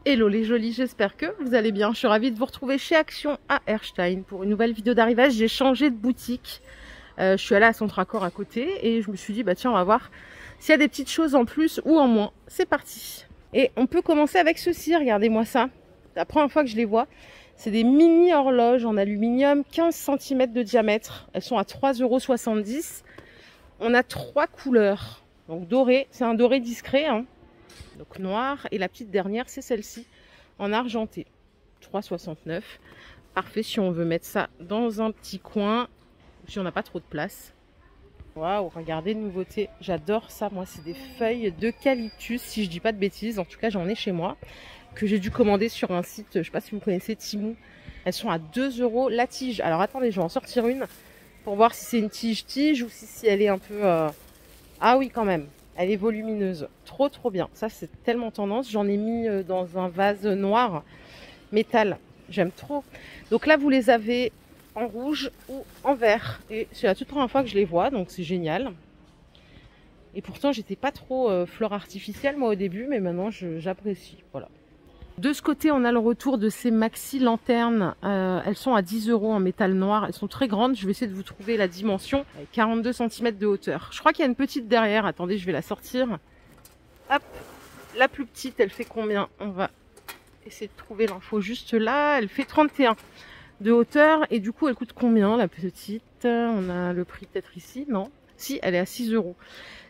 Hello les jolis, j'espère que vous allez bien. Je suis ravie de vous retrouver chez Action à Erstein pour une nouvelle vidéo d'arrivage. J'ai changé de boutique. Je suis allée à Centracor à côté et je me suis dit, bah tiens, on va voir s'il y a des petites choses en plus ou en moins. C'est parti. Et on peut commencer avec ceci, regardez-moi ça. C'est la première fois que je les vois. C'est des mini horloges en aluminium, 15 cm de diamètre. Elles sont à 3,70 €. On a 3 couleurs. Donc doré, c'est un doré discret, hein. Donc noir, et la petite dernière c'est celle-ci en argenté, 3,69 €. Parfait si on veut mettre ça dans un petit coin, si on n'a pas trop de place. Waouh, regardez, nouveauté, j'adore ça. Moi c'est des feuilles d'eucalyptus, si je dis pas de bêtises, en tout cas j'en ai chez moi, que j'ai dû commander sur un site, je sais pas si vous connaissez, Temu. Elles sont à 2 € la tige. Alors attendez, je vais en sortir une pour voir si c'est une tige ou si elle est un peu... Ah oui quand même. Elle est volumineuse, trop bien. Ça c'est tellement tendance. J'en ai mis dans un vase noir, métal. J'aime trop. Donc là vous les avez en rouge ou en vert. Et c'est la toute première fois que je les vois, donc c'est génial. Et pourtant j'étais pas trop fleur artificielle moi au début, mais maintenant j'apprécie. Voilà. De ce côté, on a le retour de ces maxi lanternes. Elles sont à 10 € en métal noir. Elles sont très grandes. Je vais essayer de vous trouver la dimension. 42 cm de hauteur. Je crois qu'il y a une petite derrière. Attendez, je vais la sortir. Hop, la plus petite, elle fait combien? On va essayer de trouver l'info juste là. Elle fait 31 de hauteur. Et du coup, elle coûte combien la petite? On a le prix peut-être ici, non? Si, elle est à 6 €.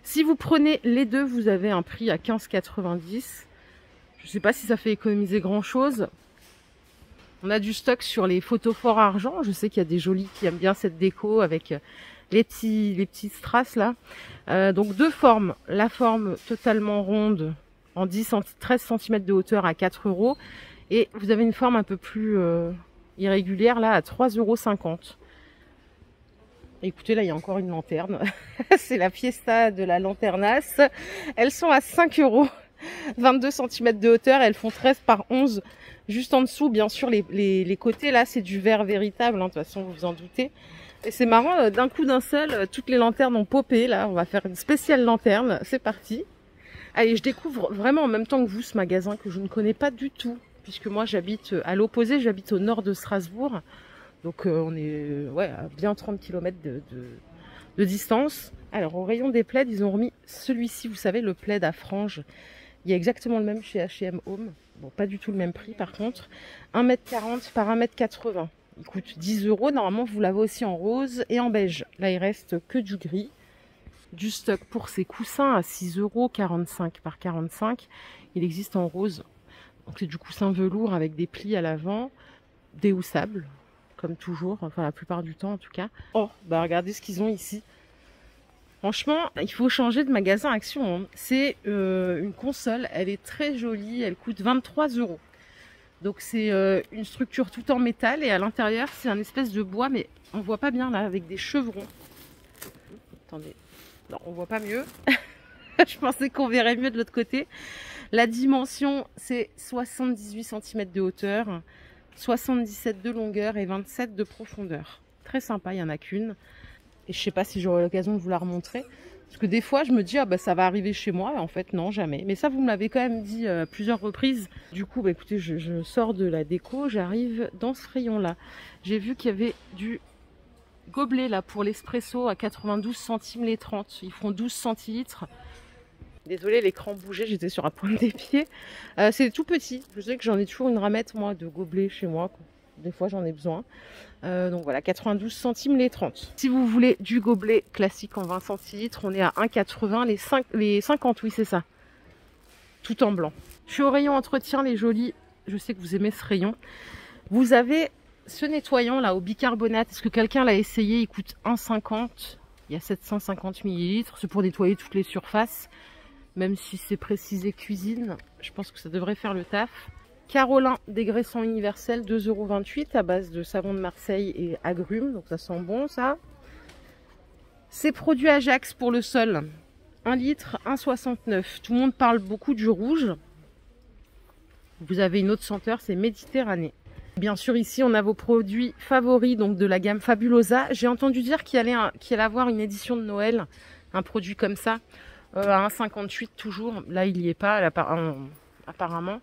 Si vous prenez les deux, vous avez un prix à 15,90 €. Je ne sais pas si ça fait économiser grand chose. On a du stock sur les photophores argent. Je sais qu'il y a des jolis qui aiment bien cette déco avec les petits strass là. Donc deux formes. La forme totalement ronde en 13 cm de hauteur à 4 €. Et vous avez une forme un peu plus irrégulière là à 3,50 €. Écoutez, là il y a encore une lanterne. C'est la fiesta de la lanternasse. Elles sont à 5 €. 22 cm de hauteur, elles font 13 par 11 juste en dessous. Bien sûr les côtés là c'est du verre véritable, hein, de toute façon vous vous en doutez. Et c'est marrant, d'un coup d'un seul toutes les lanternes ont popé. Là on va faire une spéciale lanterne, c'est parti. Allez, je découvre vraiment en même temps que vous ce magasin que je ne connais pas du tout, puisque moi j'habite à l'opposé, j'habite au nord de Strasbourg. Donc on est à bien 30 km de distance. Alors au rayon des plaids, ils ont remis celui-ci, vous savez, le plaid à franges. Il y a exactement le même chez H&M Home. Bon, pas du tout le même prix par contre. 1,40 m par 1,80 m. Il coûte 10 €. Normalement, vous l'avez aussi en rose et en beige. Là, il reste que du gris. Du stock pour ces coussins à 6 €, 45 par 45. Il existe en rose. Donc c'est du coussin velours avec des plis à l'avant, déhoussables, comme toujours, enfin la plupart du temps en tout cas. Oh, bah regardez ce qu'ils ont ici. Franchement, il faut changer de magasin Action, hein. C'est une console, elle est très jolie, elle coûte 23 €. Donc c'est une structure tout en métal et à l'intérieur c'est un espèce de bois, mais on voit pas bien là, avec des chevrons. Attendez, non on voit pas mieux. Je pensais qu'on verrait mieux de l'autre côté. La dimension c'est 78 cm de hauteur, 77 de longueur et 27 de profondeur. Très sympa, il n'y en a qu'une. Et je sais pas si j'aurai l'occasion de vous la remontrer. Parce que des fois, je me dis, ah bah ça va arriver chez moi. Et en fait, non, jamais. Mais ça, vous me l'avez quand même dit à plusieurs reprises. Du coup, bah écoutez, je sors de la déco. J'arrive dans ce rayon-là. J'ai vu qu'il y avait du gobelet là pour l'espresso à 92 centimes les 30. Ils font 12 centilitres. Désolée, l'écran bougeait, j'étais sur la pointe des pieds. C'est tout petit. Je sais que j'en ai toujours une ramette, moi, de gobelet chez moi. Des fois, j'en ai besoin. Donc voilà, 92 centimes les 30. Si vous voulez du gobelet classique en 20 centilitres, on est à 1,80 les 50, oui c'est ça. Tout en blanc. Je suis au rayon entretien, les jolis. Je sais que vous aimez ce rayon. Vous avez ce nettoyant là au bicarbonate. Est-ce que quelqu'un l'a essayé? Il coûte 1,50. Il y a 750 ml. C'est pour nettoyer toutes les surfaces. Même si c'est précisé cuisine, je pense que ça devrait faire le taf. Carolin dégraissant universel, 2,28 € à base de savon de Marseille et agrumes. Donc ça sent bon ça. Ces produits Ajax pour le sol. 1 litre, 1,69 €. Tout le monde parle beaucoup du rouge. Vous avez une autre senteur, c'est Méditerranée. Bien sûr, ici, on a vos produits favoris donc de la gamme Fabulosa. J'ai entendu dire qu'il allait avoir une édition de Noël, un produit comme ça, à 1,58 € toujours. Là, il n'y est pas. apparemment.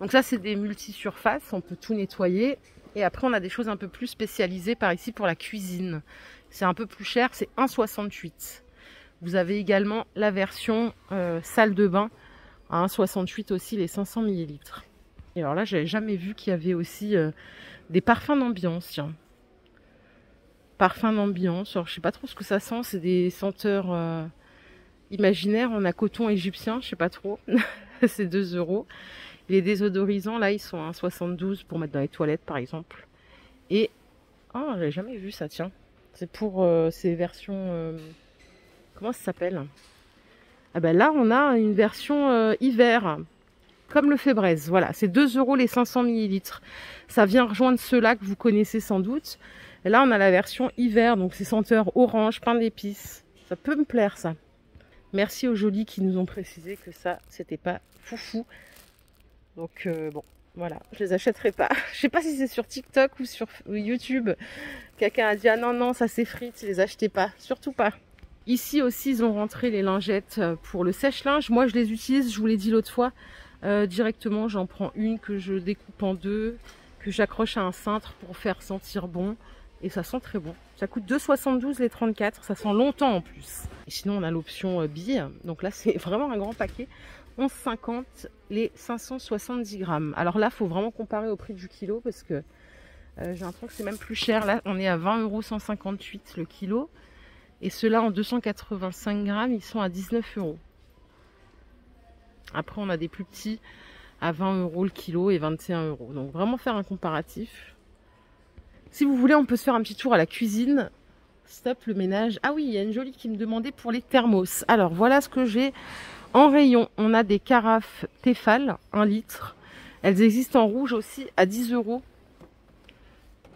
Donc ça, c'est des multi-surfaces, on peut tout nettoyer. Et après, on a des choses un peu plus spécialisées par ici pour la cuisine. C'est un peu plus cher, c'est 1,68. Vous avez également la version salle de bain à 1,68 aussi, les 500 ml. Et alors là, j'avais jamais vu qu'il y avait aussi des parfums d'ambiance, tiens. Parfums d'ambiance, alors je sais pas trop ce que ça sent, c'est des senteurs imaginaires. On a coton égyptien, je sais pas trop, c'est 2 €. Les désodorisants, là, ils sont à 1,72 pour mettre dans les toilettes, par exemple. Et, oh, j'avais jamais vu ça, tiens. C'est pour ces versions, comment ça s'appelle? Ah ben là, on a une version hiver, comme le Febreze. Voilà, c'est 2 € les 500 ml. Ça vient rejoindre ceux-là que vous connaissez sans doute. Et là, on a la version hiver, donc c'est senteur orange, pain d'épices. Ça peut me plaire, ça. Merci aux jolis qui nous ont précisé que ça, c'était pas foufou. Donc bon, voilà, je les achèterai pas. Je sais pas si c'est sur TikTok ou sur YouTube. Quelqu'un a dit ah non non, ça s'effrite, les achetez pas, surtout pas. Ici aussi, ils ont rentré les lingettes pour le sèche-linge. Moi, je les utilise, je vous l'ai dit l'autre fois, directement. J'en prends une que je découpe en deux, que j'accroche à un cintre pour faire sentir bon. Et ça sent très bon. Ça coûte 2,72 les 34. Ça sent longtemps en plus. Et sinon, on a l'option bille. Donc là, c'est vraiment un grand paquet. 11,50 les 570 grammes. Alors là, il faut vraiment comparer au prix du kilo parce que j'ai l'impression que c'est même plus cher. Là, on est à 20,158 € le kilo. Et ceux-là, en 285 grammes, ils sont à 19 €. Après, on a des plus petits à 20 € le kilo et 21 €. Donc vraiment faire un comparatif. Si vous voulez, on peut se faire un petit tour à la cuisine. Stop le ménage. Ah oui, il y a une jolie qui me demandait pour les thermos. Alors voilà ce que j'ai en rayon. On a des carafes Tefal, 1 litre. Elles existent en rouge aussi à 10 €.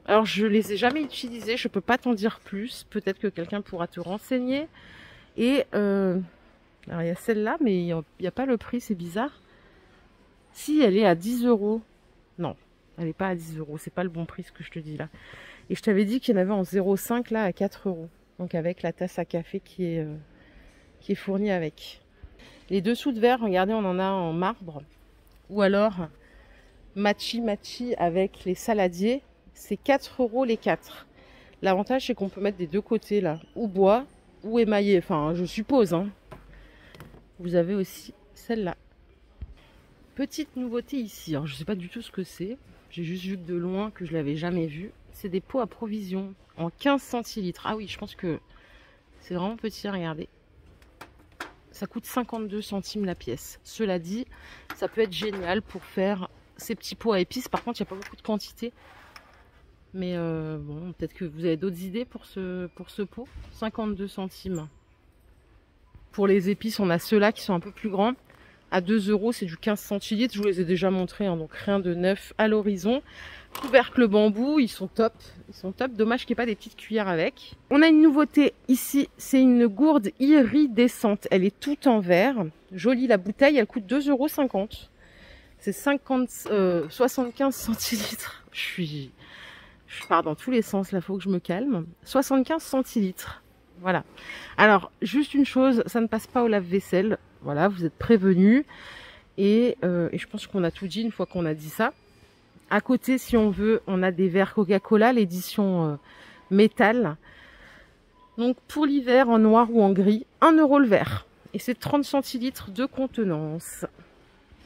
Alors je les ai jamais utilisées, je peux pas t'en dire plus. Peut-être que quelqu'un pourra te renseigner. Et alors il y a celle-là, mais il n'y a pas le prix, c'est bizarre. Si, elle est à 10 €. Non. Elle n'est pas à 10 €, c'est pas le bon prix ce que je te dis là. Et je t'avais dit qu'il y en avait en 0,5 là à 4 €. Donc avec la tasse à café qui est fournie avec. Les dessous de verre, regardez, on en a en marbre. Ou alors matchi avec les saladiers, c'est 4 € les 4. L'avantage c'est qu'on peut mettre des deux côtés là, ou bois ou émaillé, enfin je suppose. Hein. Vous avez aussi celle-là. Petite nouveauté ici, alors je sais pas du tout ce que c'est. J'ai juste vu de loin que je l'avais jamais vu. C'est des pots à provision en 15 centilitres. Ah oui, je pense que c'est vraiment petit, regardez. Ça coûte 52 centimes la pièce. Cela dit, ça peut être génial pour faire ces petits pots à épices. Par contre, il n'y a pas beaucoup de quantité. Mais bon, peut-être que vous avez d'autres idées pour ce pot. 52 centimes. Pour les épices, on a ceux-là qui sont un peu plus grands. À 2 €, c'est du 15 centilitres. Je vous les ai déjà montrés, hein, donc rien de neuf à l'horizon. Couvercle bambou, ils sont top. Ils sont top. Dommage qu'il n'y ait pas des petites cuillères avec. On a une nouveauté ici, c'est une gourde iridescente. Elle est toute en verre. Jolie la bouteille, elle coûte 2,50 €. C'est 75 centilitres. Je pars dans tous les sens, là, faut que je me calme. 75 centilitres. Voilà. Alors, juste une chose, ça ne passe pas au lave-vaisselle. Voilà, vous êtes prévenus. Et je pense qu'on a tout dit une fois qu'on a dit ça. À côté, si on veut, on a des verres Coca-Cola, l'édition métal. Donc, pour l'hiver, en noir ou en gris, 1 € le verre. Et c'est 30 centilitres de contenance.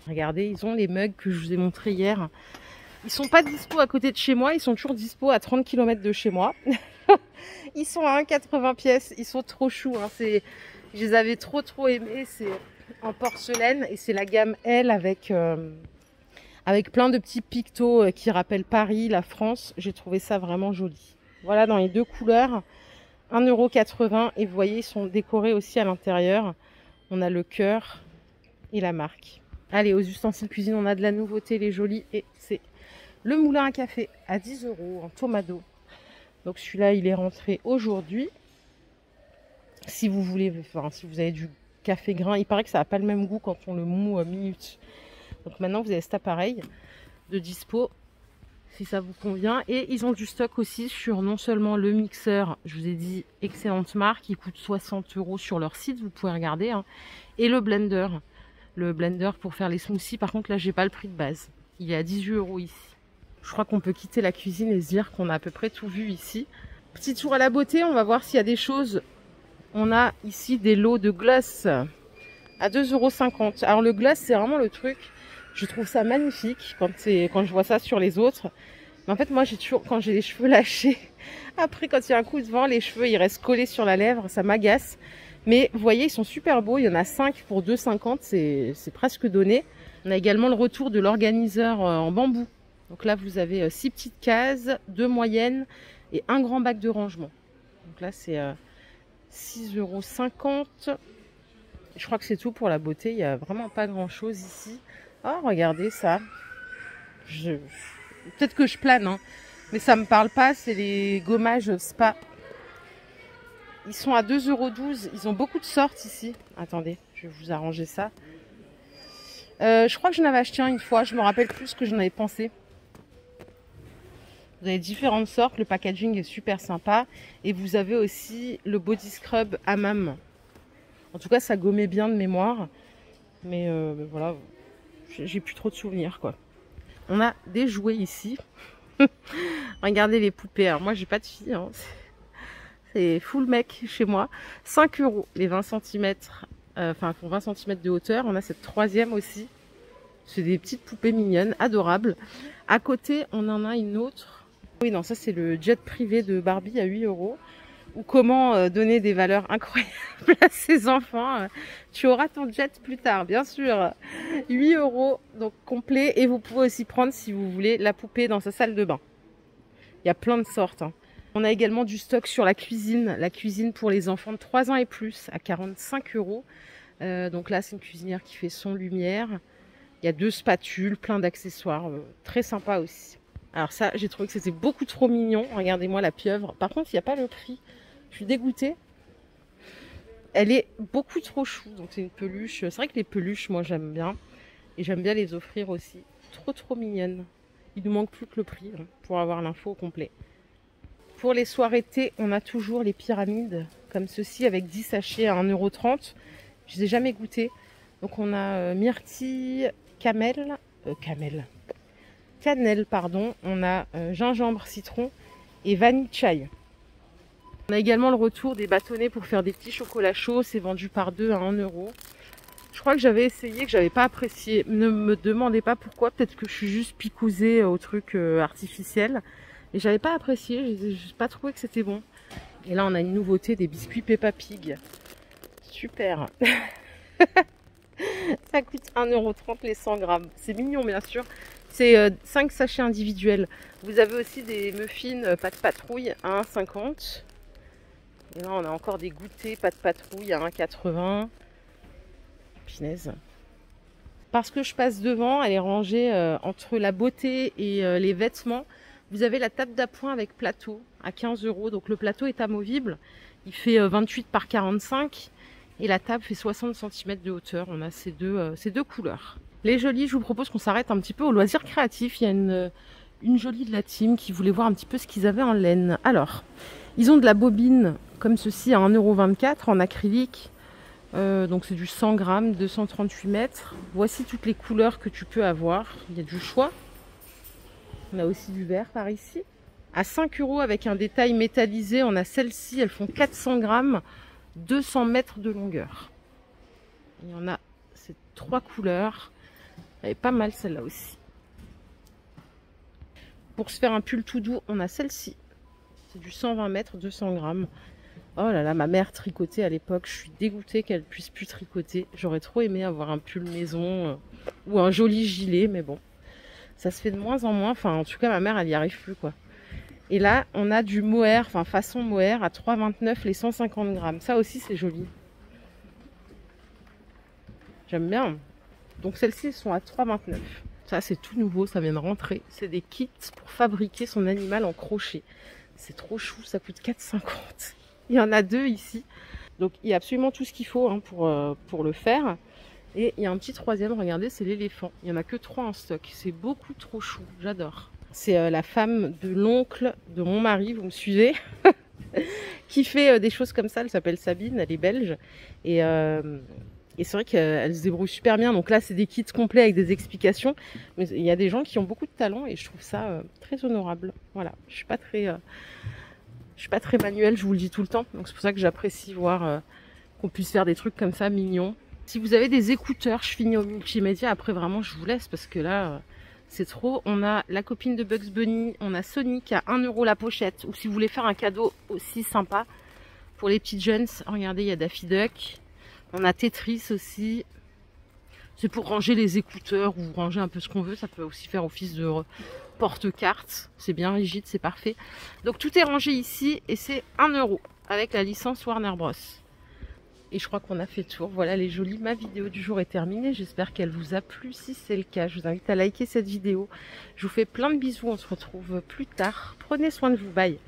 Regardez, ils ont les mugs que je vous ai montrés hier. Ils sont pas dispo à côté de chez moi, ils sont toujours dispo à 30 km de chez moi. Ils sont à 1,80 pièces, ils sont trop choux. Hein. Je les avais trop aimés. C'est en porcelaine et c'est la gamme L avec plein de petits pictos qui rappellent Paris, la France. J'ai trouvé ça vraiment joli. Voilà, dans les deux couleurs, 1,80 € et vous voyez, ils sont décorés aussi à l'intérieur. On a le cœur et la marque. Allez, aux ustensiles cuisine, on a de la nouveauté, les jolis, et c'est le moulin à café à 10 € en Tomado. Donc celui-là, il est rentré aujourd'hui. Si vous voulez, enfin, si vous avez du café grain, il paraît que ça n'a pas le même goût quand on le moue à minute. Donc maintenant, vous avez cet appareil de dispo, si ça vous convient. Et ils ont du stock aussi sur non seulement le mixeur, je vous ai dit, excellente marque, il coûte 60 € sur leur site, vous pouvez regarder, hein, et le blender. le blender pour faire les smoothies. Par contre, là, j'ai pas le prix de base. Il est à 18 € ici. Je crois qu'on peut quitter la cuisine et se dire qu'on a à peu près tout vu ici. Petit tour à la beauté, on va voir s'il y a des choses. On a ici des lots de gloss à 2,50 €. Alors le gloss, c'est vraiment le truc. Je trouve ça magnifique quand je vois ça sur les autres. Mais en fait, moi, quand j'ai les cheveux lâchés, après, quand il y a un coup de vent, les cheveux, ils restent collés sur la lèvre. Ça m'agace. Mais vous voyez, ils sont super beaux. Il y en a 5 pour 2,50 €. C'est presque donné. On a également le retour de l'organiseur en bambou. Donc là, vous avez 6 petites cases, 2 moyennes et un grand bac de rangement. Donc là, c'est 6,50 €. Je crois que c'est tout pour la beauté. Il n'y a vraiment pas grand-chose ici. Oh, regardez ça. Peut-être que je plane, hein, mais ça me parle pas. C'est les gommages spa. Ils sont à 2,12 €. Ils ont beaucoup de sortes ici. Attendez, je vais vous arranger ça. Je crois que j'en avais acheté un une fois. Je me rappelle plus ce que j'en avais pensé. Vous avez différentes sortes. Le packaging est super sympa. Et vous avez aussi le body scrub hammam. En tout cas, ça gommait bien de mémoire. Mais voilà, j'ai plus trop de souvenirs, quoi. On a des jouets ici. Regardez les poupées. Alors moi, j'ai pas de fille, hein. C'est full mec chez moi. 5 € les 20 cm. Enfin, pour 20 cm de hauteur. On a cette troisième aussi. C'est des petites poupées mignonnes, adorables. À côté, on en a une autre. Oui, non, ça c'est le jet privé de Barbie à 8 €. Ou comment donner des valeurs incroyables à ses enfants. Tu auras ton jet plus tard, bien sûr. 8 €, donc complet. Et vous pouvez aussi prendre, si vous voulez, la poupée dans sa salle de bain. Il y a plein de sortes, hein. On a également du stock sur la cuisine pour les enfants de 3 ans et plus à 45 €. Donc là, c'est une cuisinière qui fait son lumière. Il y a 2 spatules, plein d'accessoires, très sympa aussi. Alors ça, j'ai trouvé que c'était beaucoup trop mignon. Regardez-moi la pieuvre. Par contre, il n'y a pas le prix. Je suis dégoûtée. Elle est beaucoup trop chou. Donc c'est une peluche. C'est vrai que les peluches, moi, j'aime bien. Et j'aime bien les offrir aussi. Trop mignonne. Il nous manque plus que le prix, hein, pour avoir l'info au complet. Pour les soirées thé, on a toujours les pyramides. Comme ceci, avec 10 sachets à 1,30 €. Je les ai jamais goûtés. Donc on a myrtille, cannelle, pardon. On a gingembre, citron et vanille chai. On a également le retour des bâtonnets pour faire des petits chocolats chauds. C'est vendu par 2 à 1 €. Je crois que j'avais essayé, que j'avais pas apprécié. Ne me demandez pas pourquoi. Peut-être que je suis juste picousée au truc artificiel. Et j'avais pas apprécié. J'ai pas trouvé que c'était bon. Et là, on a une nouveauté, des biscuits Peppa Pig. Super. Ça coûte 1,30 € les 100 grammes. C'est mignon, bien sûr. C'est 5 sachets individuels. Vous avez aussi des muffins pâte patrouille à 1,50 €. Et là, on a encore des goûters pâte patrouille à 1,80 €. Punaise. Parce que je passe devant, elle est rangée entre la beauté et les vêtements. Vous avez la table d'appoint avec plateau à 15 €. Donc le plateau est amovible. Il fait 28 par 45. Et la table fait 60 cm de hauteur. On a ces deux couleurs. Les jolies, je vous propose qu'on s'arrête un petit peu au loisir créatif. Il y a une jolie de la team qui voulait voir un petit peu ce qu'ils avaient en laine. Alors, ils ont de la bobine comme ceci à 1,24 € en acrylique. Donc c'est du 100 grammes, 238 mètres. Voici toutes les couleurs que tu peux avoir. Il y a du choix. On a aussi du vert par ici. À 5 € avec un détail métallisé, on a celles-ci. Elles font 400 grammes, 200 mètres de longueur. Il y en a ces 3 couleurs. Elle est pas mal celle-là aussi. Pour se faire un pull tout doux, on a celle-ci. C'est du 120 mètres, 200 grammes. Oh là là, ma mère tricotait à l'époque. Je suis dégoûtée qu'elle puisse plus tricoter. J'aurais trop aimé avoir un pull maison ou un joli gilet, mais bon. Ça se fait de moins en moins. Enfin, en tout cas, ma mère, elle n'y arrive plus, quoi. Et là, on a du mohair, enfin façon mohair, à 3,29 € les 150 grammes. Ça aussi, c'est joli. J'aime bien. Donc celles-ci sont à 3,29 €. Ça, c'est tout nouveau, ça vient de rentrer. C'est des kits pour fabriquer son animal en crochet. C'est trop chou, ça coûte 4,50 €. Il y en a 2 ici. Donc il y a absolument tout ce qu'il faut, hein, pour le faire. Et il y a un petit troisième, regardez, c'est l'éléphant. Il n'y en a que 3 en stock. C'est beaucoup trop chou, j'adore. C'est la femme de l'oncle de mon mari, vous me suivez, qui fait des choses comme ça. Elle s'appelle Sabine, elle est belge. Et Et c'est vrai qu'elle se débrouille super bien. Donc là, c'est des kits complets avec des explications. Mais il y a des gens qui ont beaucoup de talent et je trouve ça très honorable. Voilà, je suis pas très manuelle, je vous le dis tout le temps. Donc c'est pour ça que j'apprécie voir qu'on puisse faire des trucs comme ça, mignons. Si vous avez des écouteurs, je finis au multimédia. Après, vraiment, je vous laisse parce que là, c'est trop. On a la copine de Bugs Bunny. On a Sonic à 1 € la pochette. Ou si vous voulez faire un cadeau aussi sympa pour les petites jeunes. Regardez, il y a Daffy Duck. On a Tetris aussi. C'est pour ranger les écouteurs ou ranger un peu ce qu'on veut. Ça peut aussi faire office de porte-carte. C'est bien rigide, c'est parfait. Donc tout est rangé ici et c'est 1 € avec la licence Warner Bros. Et je crois qu'on a fait le tour. Voilà les jolis. Ma vidéo du jour est terminée. J'espère qu'elle vous a plu. Si c'est le cas, je vous invite à liker cette vidéo. Je vous fais plein de bisous. On se retrouve plus tard. Prenez soin de vous. Bye.